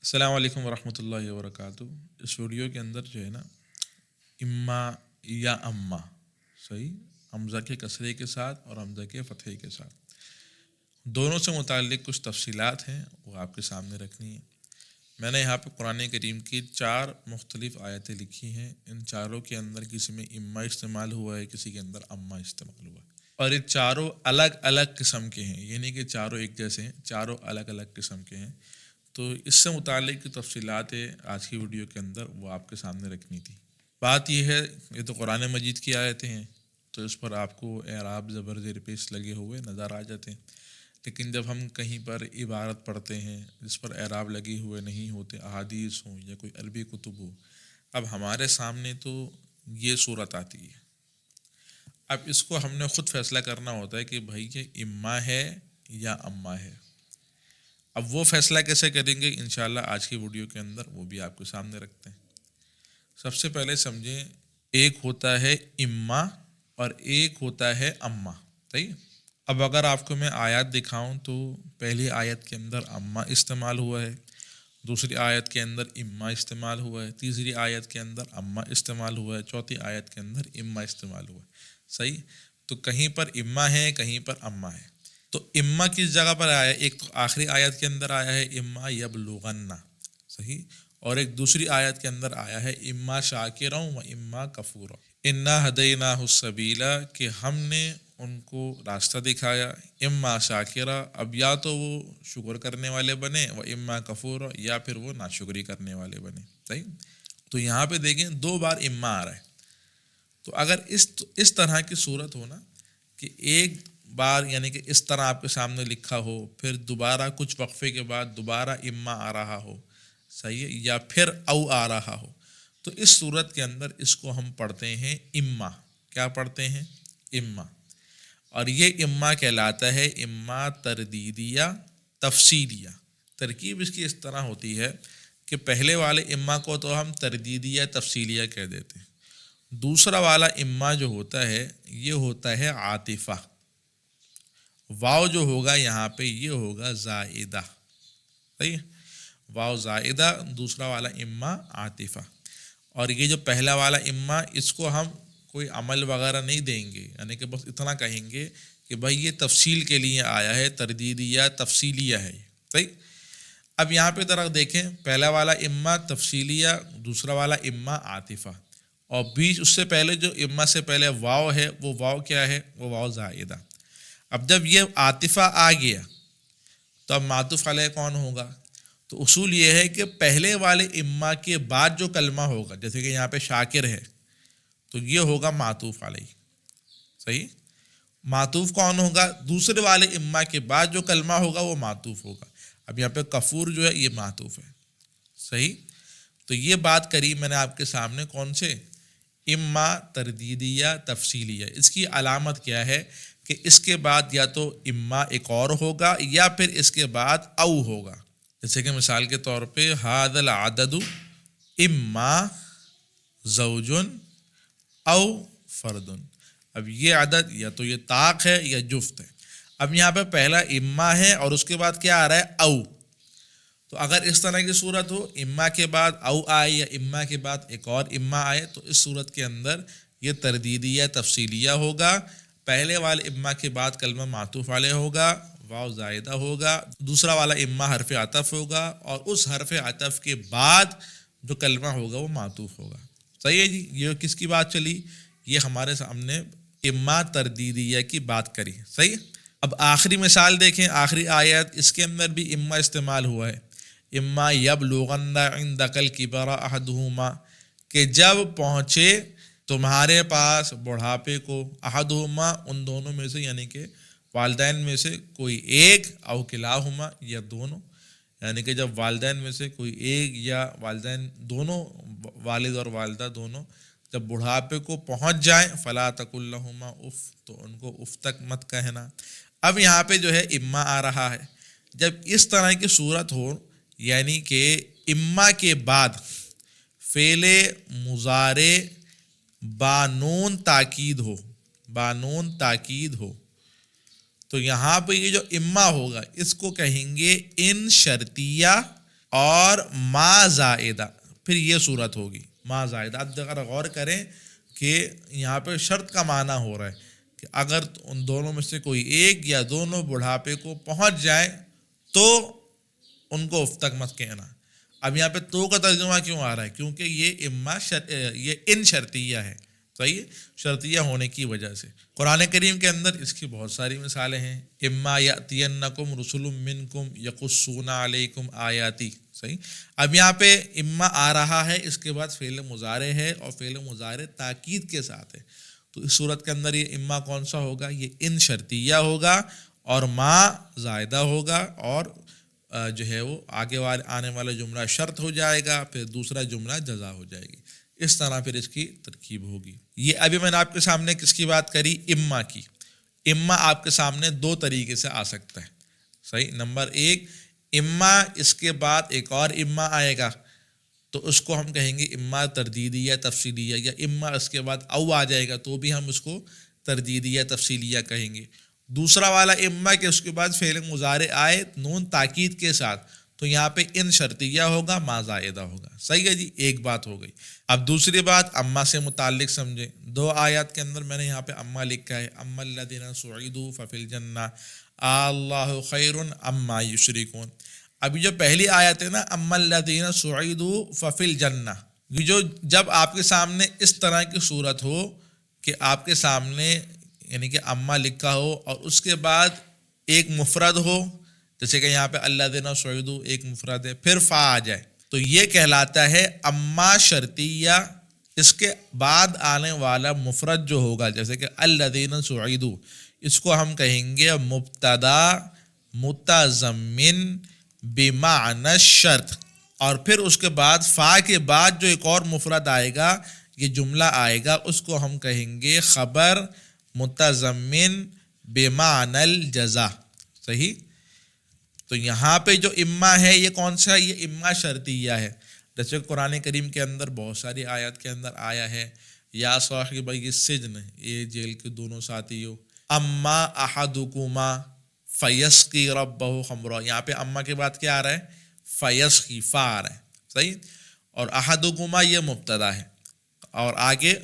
السلام علیکم ورحمۃ اللہ وبرکاتہ۔ اس ویڈیو کے اندر جو ہے نا اما یا اما، صحیح، حمزہ کے کسرے کے ساتھ اور حمزہ کے فتحے کے ساتھ دونوں سے متعلق کچھ تفصیلات ہیں، وہ آپ کے سامنے رکھنی ہیں۔ میں نے یہاں پہ قرآن کریم کی 4 مختلف آیتیں لکھی ہیں۔ ان چاروں کے اندر کسی میں اما استعمال ہوا ہے، کسی کے اندر اما استعمال ہوا ہے، اور یہ چاروں الگ الگ قسم کے ہیں، یہ نہیں کہ چاروں ایک جیسے ہیں، چاروں الگ الگ قسم کے ہیں۔ تو اس سے متعلق کی تفصیلات آج کی ویڈیو کے اندر وہ آپ کے سامنے رکھنی تھی۔ بات یہ ہے، یہ تو قرآن مجید کی آیتیں ہیں، تو اس پر آپ کو اعراب زبر زیر پیش لگے ہوئے نظر آ جاتے ہیں، لیکن جب ہم کہیں پر عبارت پڑھتے ہیں جس پر اعراب لگے ہوئے نہیں ہوتے، احادیث ہوں یا کوئی عربی کتب ہو، اب ہمارے سامنے تو یہ صورت آتی ہے۔ اب اس کو ہم نے خود فیصلہ کرنا ہوتا ہے کہ بھائی یہ اما ہے یا اما ہے۔ اب وہ فیصلہ کیسے کریں گے، انشاءاللہ آج کی ویڈیو کے اندر وہ بھی آپ کے سامنے رکھتے ہیں۔ سب سے پہلے سمجھیں، ایک ہوتا ہے اما اور ایک ہوتا ہے اما، صحیح۔ اب اگر آپ کو میں آیات دکھاؤں تو پہلی آیت کے اندر اما استعمال ہوا ہے، دوسری آیت کے اندر اما استعمال ہوا ہے، تیسری آیت کے اندر اما استعمال ہوا ہے، چوتھی آیت کے اندر اما استعمال ہوا ہے، صحیح۔ تو کہیں پر اما ہے، کہیں پر اما ہے۔ تو اما کس جگہ پر آیا ہے؟ ایک تو آخری آیت کے اندر آیا ہے اما یبلغن، صحیح، اور ایک دوسری آیت کے اندر آیا ہے اما شاکرا و اما کفورا، انا ہدیناہ السبیل، کہ ہم نے ان کو راستہ دکھایا، اما شاکرا، اب یا تو وہ شکر کرنے والے بنے، و اما کفورا، یا پھر وہ ناشکری کرنے والے بنے، صحیح۔ تو یہاں پہ دیکھیں 2 بار اما آ رہا ہے۔ تو اگر اس طرح کی صورت ہو نا کہ ایک بار یعنی کہ اس طرح آپ کے سامنے لکھا ہو، پھر دوبارہ کچھ وقفے کے بعد دوبارہ اما آ رہا ہو، صحیح ہے، یا پھر او آ رہا ہو، تو اس صورت کے اندر اس کو ہم پڑھتے ہیں اما۔ کیا پڑھتے ہیں؟ اما۔ اور یہ اما کہلاتا ہے اما تردیدیہ تفصیلیہ۔ ترکیب اس کی اس طرح ہوتی ہے کہ پہلے والے اما کو تو ہم تردیدیہ تفصیلیہ کہہ دیتے ہیں، دوسرا والا اما جو ہوتا ہے یہ ہوتا ہے عاطفہ، واو جو ہوگا یہاں پہ یہ ہوگا زائدہ، صحیح، واو زائدہ، دوسرا والا اما عاطفہ۔ اور یہ جو پہلا والا اما، اس کو ہم کوئی عمل وغیرہ نہیں دیں گے، یعنی کہ بس اتنا کہیں گے کہ بھائی یہ تفصیل کے لیے آیا ہے، تردیدیہ تفصیلیہ ہے، صحیح۔ اب یہاں پہ ذرا دیکھیں، پہلا والا اما تفصیلیہ، دوسرا والا اما عاطفہ، اور بیچ اس سے پہلے جو اما سے پہلے واو ہے، وہ واو کیا ہے؟ وہ واو زائدہ۔ اب جب یہ عاطفہ آ گیا تو اب معطوف علیہ کون ہوگا؟ تو اصول یہ ہے کہ پہلے والے اما کے بعد جو کلمہ ہوگا، جیسے کہ یہاں پہ شاکر ہے تو یہ ہوگا معطوف علیہ، صحیح۔ معطوف کون ہوگا؟ دوسرے والے اما کے بعد جو کلمہ ہوگا وہ معطوف ہوگا۔ اب یہاں پہ کفور جو ہے یہ معطوف ہے، صحیح۔ تو یہ بات کری میں نے آپ کے سامنے کون سے؟ اما تردیدیہ تفصیلیہ۔ اس کی علامت کیا ہے کہ اس کے بعد یا تو اما ایک اور ہوگا یا پھر اس کے بعد او ہوگا۔ جیسے کہ مثال کے طور پہ ھذا العدد اما زوج او فرد، اب یہ عدد یا تو یہ طاق ہے یا جفت ہے۔ اب یہاں پہ پہلا اما ہے اور اس کے بعد کیا آ رہا ہے؟ او۔ تو اگر اس طرح کی صورت ہو، اما کے بعد او آئے یا اما کے بعد ایک اور اما آئے، تو اس صورت کے اندر یہ تردیدیہ تفصیلیہ ہوگا۔ پہلے والے اما کے بعد کلمہ معطوف علیہ ہوگا، واو زائدہ ہوگا، دوسرا والا اما حرف عطف ہوگا، اور اس حرف عطف کے بعد جو کلمہ ہوگا وہ معطوف ہوگا، صحیح ہے جی۔ یہ کس کی بات چلی؟ یہ ہمارے سامنے اما تردیدیہ کی بات کری، صحیح۔ اب آخری مثال دیکھیں، آخری آیت، اس کے اندر بھی اما استعمال ہوا ہے، اما یبلغن عندک الکبر احدہما، کہ جب پہنچے تمہارے پاس بڑھاپے کو، احدہما ان دونوں میں سے، یعنی کہ والدین میں سے کوئی ایک، او کلاہما یا دونوں، یعنی کہ جب والدین میں سے کوئی ایک یا والدین دونوں، والد اور والدہ دونوں جب بڑھاپے کو پہنچ جائیں، فلا تقل لہما اف، تو ان کو اف تک مت کہنا۔ اب یہاں پہ جو ہے اما آ رہا ہے، جب اس طرح کی صورت ہو، یعنی کہ اما کے بعد فعل مضارع بانون تاکید ہو، بانون تاکید ہو، تو یہاں پہ یہ جو اما ہوگا اس کو کہیں گے ان شرطیہ اور ما زائدہ، پھر یہ صورت ہوگی ما زائدہ. اب اگر غور کریں کہ یہاں پہ شرط کا معنی ہو رہا ہے کہ اگر ان دونوں میں سے کوئی ایک یا دونوں بڑھاپے کو پہنچ جائے تو ان کو اف تک مت کہنا. اب یہاں پہ تو کا ترجمہ کیوں آ رہا ہے؟ کیونکہ یہ ان شرطیہ ہے. صحیح ہے، شرطیہ ہونے کی وجہ سے. قرآن کریم کے اندر اس کی بہت ساری مثالیں ہیں. اما یاتینکم رسل منکم یقصون علیکم آیاتی. صحیح. اب یہاں پہ اما آ رہا ہے، اس کے بعد فعل مضارع ہے اور فعل مضارع تاکید کے ساتھ ہے. تو اس صورت کے اندر یہ اما کون سا ہوگا؟ یہ ان شرطیہ ہوگا اور ما زائدہ ہوگا، اور جو ہے وہ آگے آنے والا جملہ شرط ہو جائے گا، پھر دوسرا جملہ جزا ہو جائے گی. اس طرح پھر اس کی ترکیب ہوگی. یہ ابھی میں نے آپ کے سامنے کس کی بات کری؟ اما کی. اما آپ کے سامنے دو طریقے سے آ سکتا ہے. صحیح. نمبر ایک، اما اس کے بعد ایک اور اما آئے گا تو اس کو ہم کہیں گے اما تردیدی یا تفصیلیہ، یا اما اس کے بعد او آ جائے گا تو بھی ہم اس کو تردیدی یا تفصیلیہ کہیں گے. دوسرا والا اما کہ اس کے بعد فعل مضارع آئے نون تاکید کے ساتھ، تو یہاں پہ ان شرطیہ ہوگا، ما زائدہ ہوگا. صحیح ہے جی، ایک بات ہو گئی. اب دوسری بات اما سے متعلق سمجھیں. دو آیات کے اندر میں نے یہاں پہ اما لکھا ہے، اما الذین سعدوا ففی الجنہ اللہ خیر اما یشرکون. ابھی جو پہلی آیت ہے نا، اما الذین سعدوا ففی الجنہ، یہ جو جب آپ کے سامنے اس طرح کی صورت ہو کہ آپ کے سامنے یعنی کہ اما لکھا ہو اور اس کے بعد ایک مفرد ہو، جیسے کہ یہاں پہ الذین سعدوا ایک مفرد ہے، پھر فا آ جائے، تو یہ کہلاتا ہے اما شرطیہ. اس کے بعد آنے والا مفرد جو ہوگا جیسے کہ الذین سعدوا، اس کو ہم کہیں گے مبتدا متضمن بمعنی الشرط، اور پھر اس کے بعد فا کے بعد جو ایک اور مفرد آئے گا، یہ جملہ آئے گا، اس کو ہم کہیں گے خبر متضمن بمعنی الجزا. صحیح. تو یہاں پہ جو اما ہے یہ کون سا ہے؟ یہ اما شرطیہ ہے. جیسے قرآن کریم کے اندر بہت ساری آیات کے اندر آیا ہے، یا صاحب السجن، یہ جیل کے دونوں ساتھیوں، اما احدکما فیسقی ربہ خمرا. یہاں پہ اما کے بعد کیا آ رہا ہے؟ فیسقی، فا آ رہا ہے. صحیح. اور احدکما یہ مبتدا ہے، اور آگے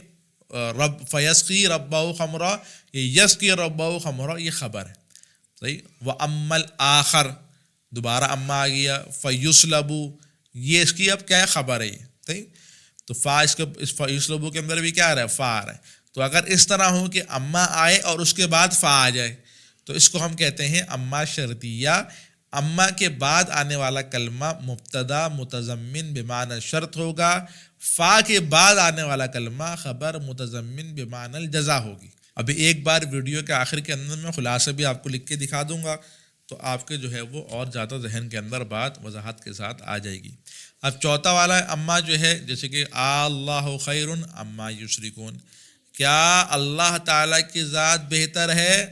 رب فیسقی ربہ خمرا، یہ یسقی ربہ خمرا یہ خبر ہے. صحیح. وَأَمَّا الْآخَرُ، دوبارہ اما آ گیا، فَيُسْلَبُ، یہ اس کی اب کیا ہے؟ خبر ہے یہ. صحیح. تو فا اس فَيُسْلَبُ کے اندر بھی کیا آ رہا ہے؟ فا آ رہا ہے. تو اگر اس طرح ہو کہ اما آئے اور اس کے بعد فا آ جائے تو اس کو ہم کہتے ہیں اما شرطیہ. اما کے بعد آنے والا کلمہ مبتدا متضمن بمعنی شرط ہوگا، فا کے بعد آنے والا کلمہ خبر متضمن بمعنی الجزا ہوگی. ابھی ایک بار ویڈیو کے آخر کے اندر میں خلاصہ بھی آپ کو لکھ کے دکھا دوں گا تو آپ کے جو ہے وہ اور زیادہ ذہن کے اندر بات وضاحت کے ساتھ آ جائے گی. اب چوتھا والا اما جو ہے، جیسے کہ اللہ خیر اما یشرکون، کیا اللہ تعالیٰ کی ذات بہتر ہے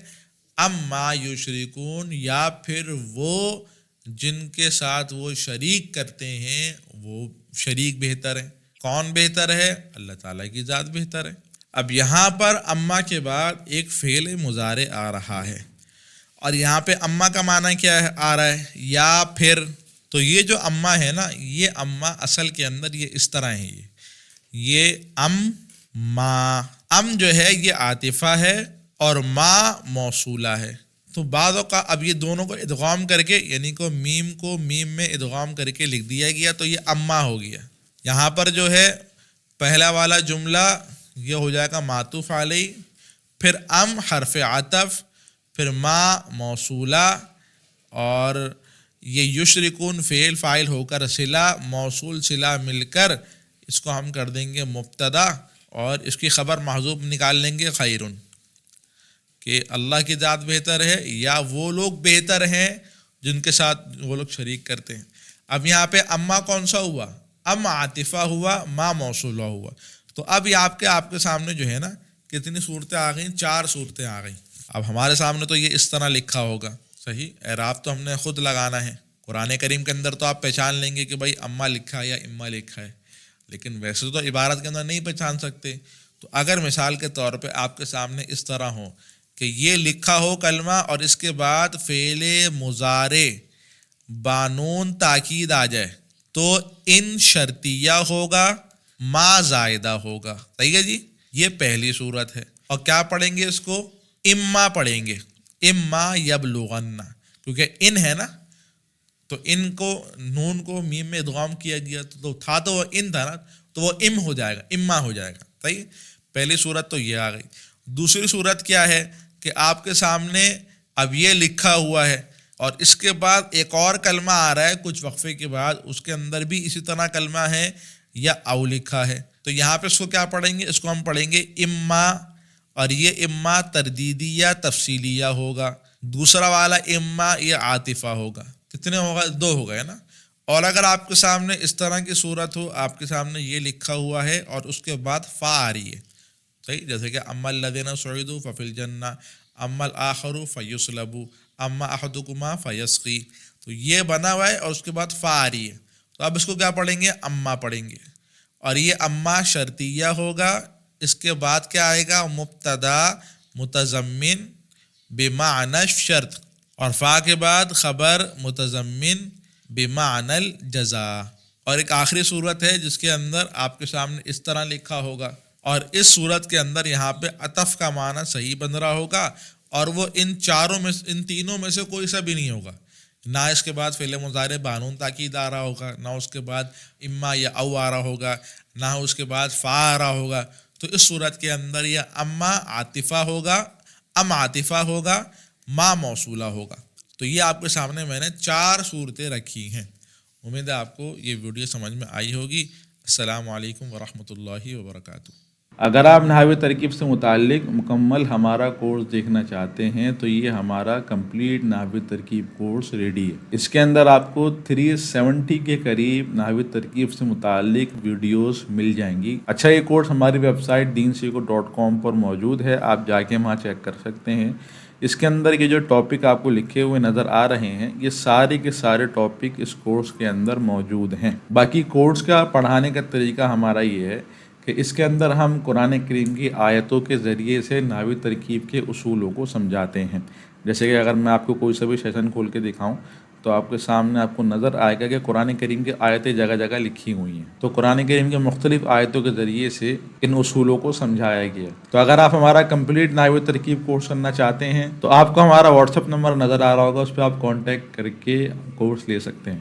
اما یشرکون، یا پھر وہ جن کے ساتھ وہ شریک کرتے ہیں وہ شریک بہتر ہے؟ کون بہتر ہے؟ اللہ تعالیٰ کی ذات بہتر ہے. اب یہاں پر اما کے بعد ایک فعل مضارع آ رہا ہے، اور یہاں پہ اما کا معنی کیا ہے؟ آ رہا ہے یا پھر. تو یہ جو اما ہے نا، یہ اما اصل کے اندر یہ اس طرح ہے، یہ ما ام جو ہے یہ عاطفہ ہے اور ما موصولہ ہے. تو بعض اوقات اب یہ دونوں کو ادغام کر کے، یعنی کو میم میں ادغام کر کے لکھ دیا گیا تو یہ اما ہو گیا. یہاں پر جو ہے پہلا والا جملہ یہ ہو جائے گا معطوف علیہ، پھر حرف عطف، پھر ما موصولہ، اور یہ یشرکون فعل فاعل ہو کر صلہ موصول صلہ مل کر اس کو ہم کر دیں گے مبتدا، اور اس کی خبر محذوف نکال لیں گے خیرن، کہ اللہ کی ذات بہتر ہے یا وہ لوگ بہتر ہیں جن کے ساتھ وہ لوگ شریک کرتے ہیں. اب یہاں پہ اما کون سا ہوا؟ عاطفہ ہوا، ما موصولہ ہوا. تو اب یہ آپ کے سامنے جو ہے نا کتنی صورتیں آ گئیں؟ 4 صورتیں آ گئیں. اب ہمارے سامنے تو یہ اس طرح لکھا ہوگا. صحیح. اعراب تو ہم نے خود لگانا ہے. قرآن کریم کے اندر تو آپ پہچان لیں گے کہ بھائی اما لکھا ہے یا اما لکھا ہے، لیکن ویسے تو عبارت کے اندر نہیں پہچان سکتے. تو اگر مثال کے طور پہ آپ کے سامنے اس طرح ہو کہ یہ لکھا ہو کلمہ اور اس کے بعد فعل مضارع بانون تاکید آ جائے، تو ان شرطیہ ہوگا، ما زائدہ ہوگا. صحیح ہے جی. یہ پہلی صورت ہے. اور کیا پڑھیں گے اس کو؟ اما پڑھیں گے. اما یبلغن، کیونکہ ان ہے نا، تو ان کو نون کو میم میں ادغام کیا گیا تو تھا تو وہ ان تھا نا، تو وہ ام ہو جائے گا، اما ہو جائے گا. صحیح. پہلی صورت تو یہ آ گئی. دوسری صورت کیا ہے کہ آپ کے سامنے اب یہ لکھا ہوا ہے اور اس کے بعد ایک اور کلمہ آ رہا ہے کچھ وقفے کے بعد، اس کے اندر بھی اسی طرح کلمہ ہے یا او لکھا ہے. تو یہاں پہ اس کو کیا پڑھیں گے؟ اس کو ہم پڑھیں گے اما، اور یہ اما تردیدیہ تفصیلیہ ہوگا. دوسرا والا اما یہ عاطفہ ہوگا. کتنے ہوگا؟ 2 ہو گئے نا. اور اگر آپ کے سامنے اس طرح کی صورت ہو، آپ کے سامنے یہ لکھا ہوا ہے اور اس کے بعد فا آ رہی ہے. صحیح. جیسے کہ اما الذین سعدوا ففی الجنہ، اما الاخر فیصلبوا، اما احدکما فیسقی. تو یہ بنا ہوا ہے اور اس کے بعد فا آ رہی ہے. تو اب اس کو کیا پڑھیں گے؟ اما پڑھیں گے. اور یہ اما شرطیہ ہوگا. اس کے بعد کیا آئے گا؟ مبتدا متضمن بمعنی الشرط، اور فا کے بعد خبر متضمن بمعنی الجزاء. اور ایک آخری صورت ہے جس کے اندر آپ کے سامنے اس طرح لکھا ہوگا، اور اس صورت کے اندر یہاں پہ عطف کا معنی صحیح بن رہا ہوگا، اور وہ ان تینوں میں سے کوئی سا بھی نہیں ہوگا. نہ اس کے بعد فعل مضارع بانون تاکید آ رہا ہوگا، نہ اس کے بعد اما یا او آ رہا ہوگا، نہ اس کے بعد فا آ رہا ہوگا. تو اس صورت کے اندر یہ اما عاطفہ ہوگا، ام عاطفہ ہوگا، ما موصولہ ہوگا. تو یہ آپ کے سامنے میں نے 4 صورتیں رکھی ہیں. امید ہے آپ کو یہ ویڈیو سمجھ میں آئی ہوگی. السلام علیکم ورحمۃ اللہ وبرکاتہ. اگر آپ نحوی ترکیب سے متعلق مکمل ہمارا کورس دیکھنا چاہتے ہیں تو یہ ہمارا کمپلیٹ نحوی ترکیب کورس ریڈی ہے. اس کے اندر آپ کو 370 کے قریب نحوی ترکیب سے متعلق ویڈیوز مل جائیں گی. اچھا، یہ کورس ہماری ویب سائٹ deensiko.com پر موجود ہے، آپ جا کے وہاں چیک کر سکتے ہیں. اس کے اندر یہ جو ٹاپک آپ کو لکھے ہوئے نظر آ رہے ہیں، یہ سارے کے سارے ٹاپک اس کورس کے اندر موجود ہیں. باقی کورس کا پڑھانے کا طریقہ ہمارا یہ ہے کہ اس کے اندر ہم قرآن کریم کی آیتوں کے ذریعے سے نحوی ترکیب کے اصولوں کو سمجھاتے ہیں. جیسے کہ اگر میں آپ کو کوئی سا بھی سیشن کھول کے دکھاؤں تو آپ کے سامنے آپ کو نظر آئے گا کہ قرآن کریم کی آیتیں جگہ جگہ لکھی ہوئی ہیں. تو قرآن کریم کے مختلف آیتوں کے ذریعے سے ان اصولوں کو سمجھایا گیا. تو اگر آپ ہمارا کمپلیٹ نحوی ترکیب کورس کرنا چاہتے ہیں تو آپ کو ہمارا واٹس ایپ نمبر نظر آ رہا ہوگا، اس پہ آپ کانٹیکٹ کر کے کورس لے سکتے ہیں.